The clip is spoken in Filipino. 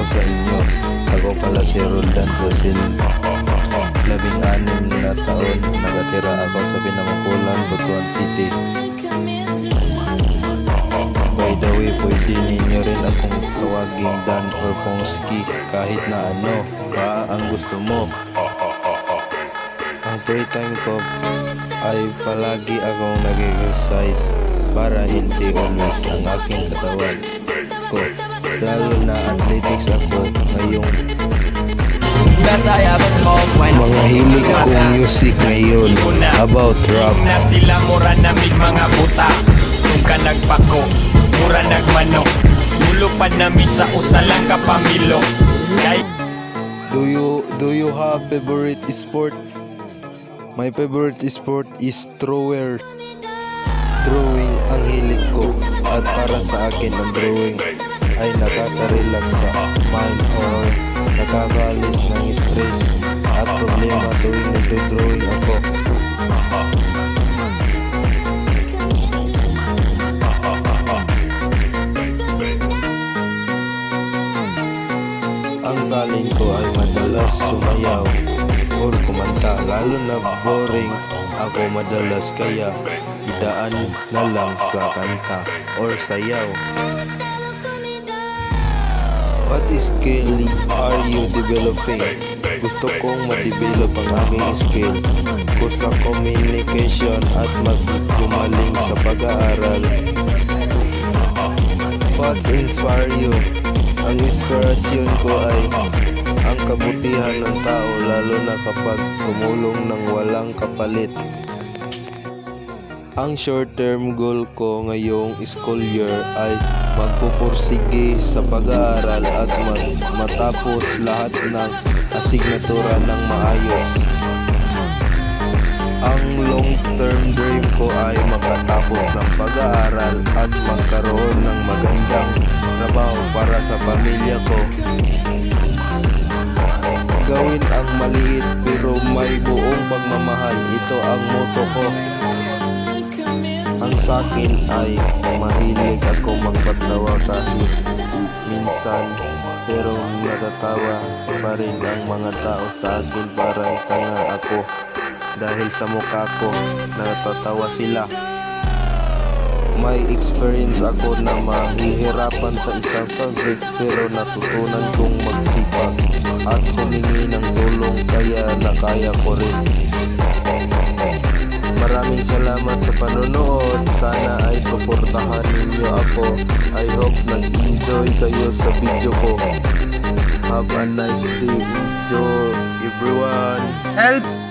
sa inyo. Ako pala si Roldan Zasin. 16 na taon, nagatira ako sa Binangokulan, Butuan City. By the way, pwede ninyo rin akong tawaging Dan or Pongski, kahit na ano pa ang gusto mo. Ang free time ko ay palagi akong nag-exercise para hindi always ang aking katawan ko. Lalo na athletics ako ngayong mga hilig kong music ngayon about rap. Na sila mura namig mga buta, kung ka nagpako, mura nagmanok, mulupad nami sa usalang kapamilok. Do you have favorite sport? My favorite sport is drawing ang hilig ko, at para sa akin ang drawing ay nakaka-relax sa mind or nakakaalis ng stress at problema tuwing nagdo-drawing ako. Ang galing ko ay madalas sumayaw or kumanta, lalo na boring ako madalas, kaya idaan na lang sa kanta or sayaw. What skill are you developing? Gusto kong ma-develop ang aking skill ko sa communication at mas gumaling sa pag-aaral. What inspire you? Ang inspirasyon ko ay ang kabutihan ng tao, lalo na kapag tumulong ng walang kapalit. Ang short-term goal ko ngayong school year ay magpupursige sa pag-aaral at matapos lahat ng asignatura ng maayos. Ang long-term dream ko ay makatapos ng pag-aaral at magkaroon ng magandang trabaho para sa pamilya ko. Gawin ang maliit pero may buong pagmamahal, ito ang motto ko. Ang sakin ay mahilig ako magpatawa kahit minsan, pero natatawa pa rin ang mga tao sa akin, parang tanga ako dahil sa mukha ko natatawa sila. May experience ako na mahihirapan sa isang subject, pero natutunan kong magsipag at humingi ng tulong, kaya nakaya ko rin. Maraming salamat sa panonood. Sana ay suportahan ninyo ako. I hope nag-enjoy kayo sa video ko. Have a nice day. Enjoy everyone. Help!